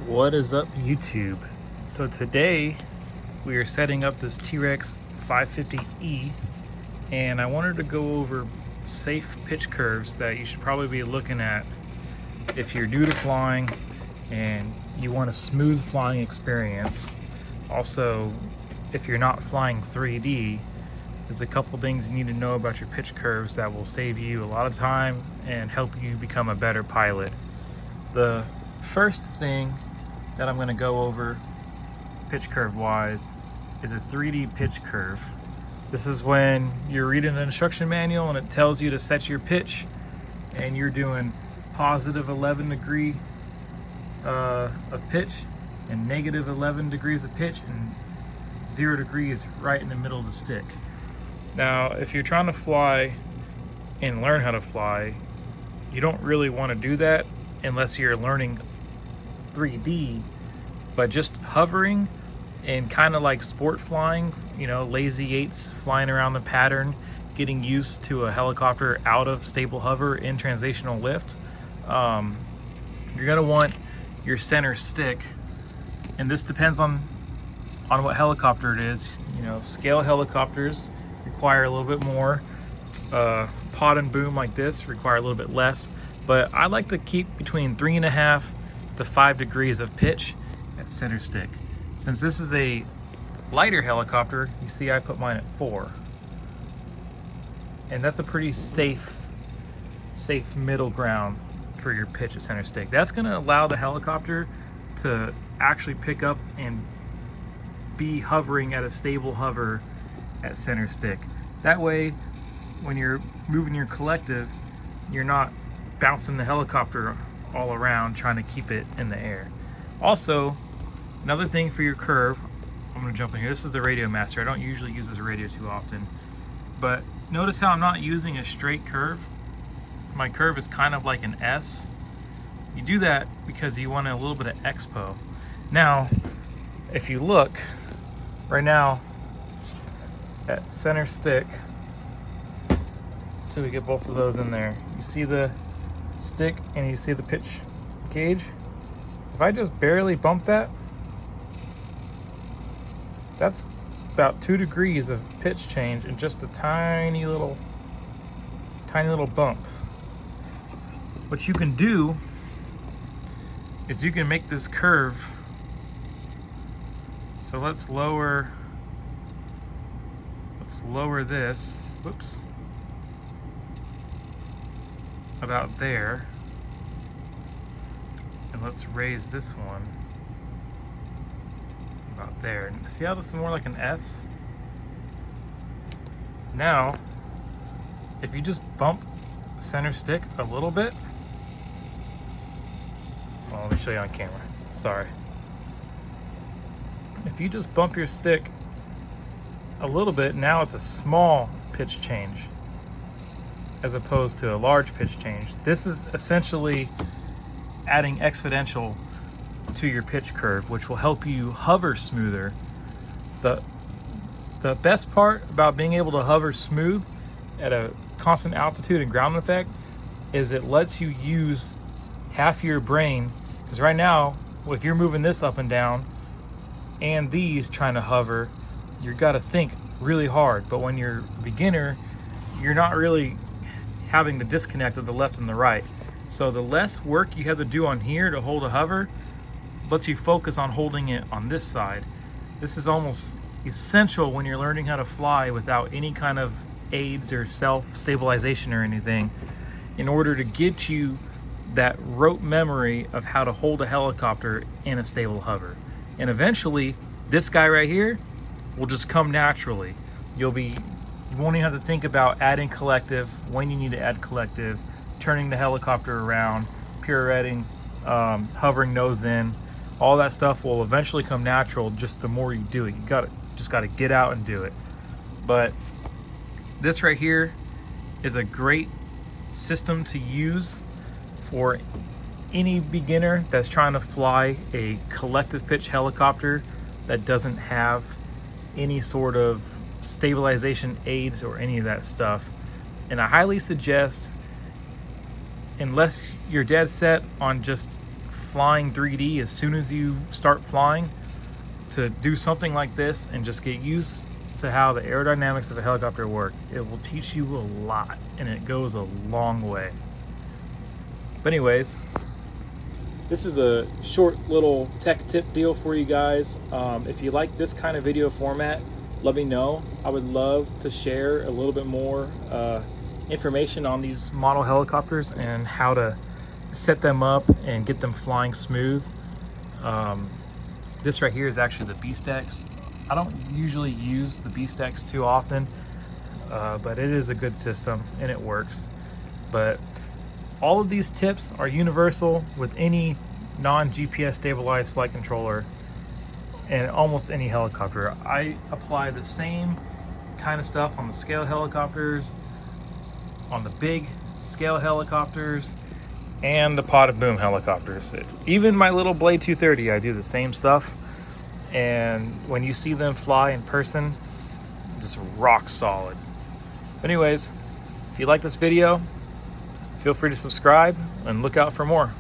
What is up, YouTube? So today we are setting up this T-Rex 550E, and I wanted to go over safe pitch curves that you should probably be looking at if you're new to flying and you want a smooth flying experience. Also, if you're not flying 3D, there's a couple things you need to know about your pitch curves that will save you a lot of time and help you become a better pilot. The first thing that I'm going to go over pitch curve wise is a 3D pitch curve. This is when you're reading an instruction manual and it tells you to set your pitch and you're doing positive 11 degree of pitch and negative 11 degrees of pitch and 0 degrees right in the middle of the stick. Now if you're trying to fly and learn how to fly, you don't really want to do that unless you're learning 3D, but just hovering and kind of like sport flying, lazy eights, flying around the pattern, getting used to a helicopter out of stable hover in transitional lift. You're gonna want your center stick, and this depends on what helicopter it is. Scale helicopters require a little bit more. Pod and boom like this require a little bit less, but I like to keep between 3.5 to 5 degrees of pitch at center stick. Since this is a lighter helicopter, you see I put mine at 4, and that's a pretty safe middle ground for your pitch at center stick. That's going to allow the helicopter to actually pick up and be hovering at a stable hover at center stick. That way, when you're moving your collective, you're not bouncing the helicopter all around trying to keep it in the air. Also, another thing for your curve, I'm going to jump in here. This is the Radio Master. I don't usually use this radio too often, but notice how I'm not using a straight curve. My curve is kind of like an S. You do that because you want a little bit of expo. Now, if you look right now at center stick, so we get both of those in there. You see the stick and you see the pitch gauge. If I just barely bump that, that's about 2 degrees of pitch change in just a tiny little bump. What you can do is you can make this curve. So let's lower this. Whoops. About there, and let's raise this one about there. See how this is more like an S? Now, if you just bump center stick a little bit, well, let me show you on camera. Sorry. If you just bump your stick a little bit, now it's a small pitch change as opposed to a large pitch change. This is essentially adding exponential to your pitch curve, which will help you hover smoother. The best part about being able to hover smooth at a constant altitude and ground effect is it lets you use half your brain, because right now if you're moving this up and down and these trying to hover, you've got to think really hard. But when you're a beginner, you're not really having the disconnect of the left and the right. So the less work you have to do on here to hold a hover lets you focus on holding it on this side. This is almost essential when you're learning how to fly without any kind of aids or self-stabilization or anything, in order to get you that rote memory of how to hold a helicopter in a stable hover. And eventually, this guy right here will just come naturally. You won't even have to think about adding collective when you need to add collective, turning the helicopter around, pirouetting, hovering nose in. All that stuff will eventually come natural just the more you do it. You just gotta get out and do it. But this right here is a great system to use for any beginner that's trying to fly a collective pitch helicopter that doesn't have any sort of stabilization aids or any of that stuff. And I highly suggest, unless you're dead set on just flying 3D as soon as you start flying, to do something like this and just get used to how the aerodynamics of a helicopter work. It will teach you a lot, and it goes a long way. But anyways, this is a short little tech tip deal for you guys. If you like this kind of video format, let me know. I would love to share a little bit more information on these model helicopters and how to set them up and get them flying smooth. This right here is actually the Beast X. I don't usually use the Beast X too often, but it is a good system and it works. But all of these tips are universal with any non-GPS stabilized flight controller and almost any helicopter. I apply the same kind of stuff on the scale helicopters, on the big scale helicopters, and the pod and boom helicopters. Even my little Blade 230, I do the same stuff. And when you see them fly in person, just rock solid. But anyways, if you like this video, feel free to subscribe and look out for more.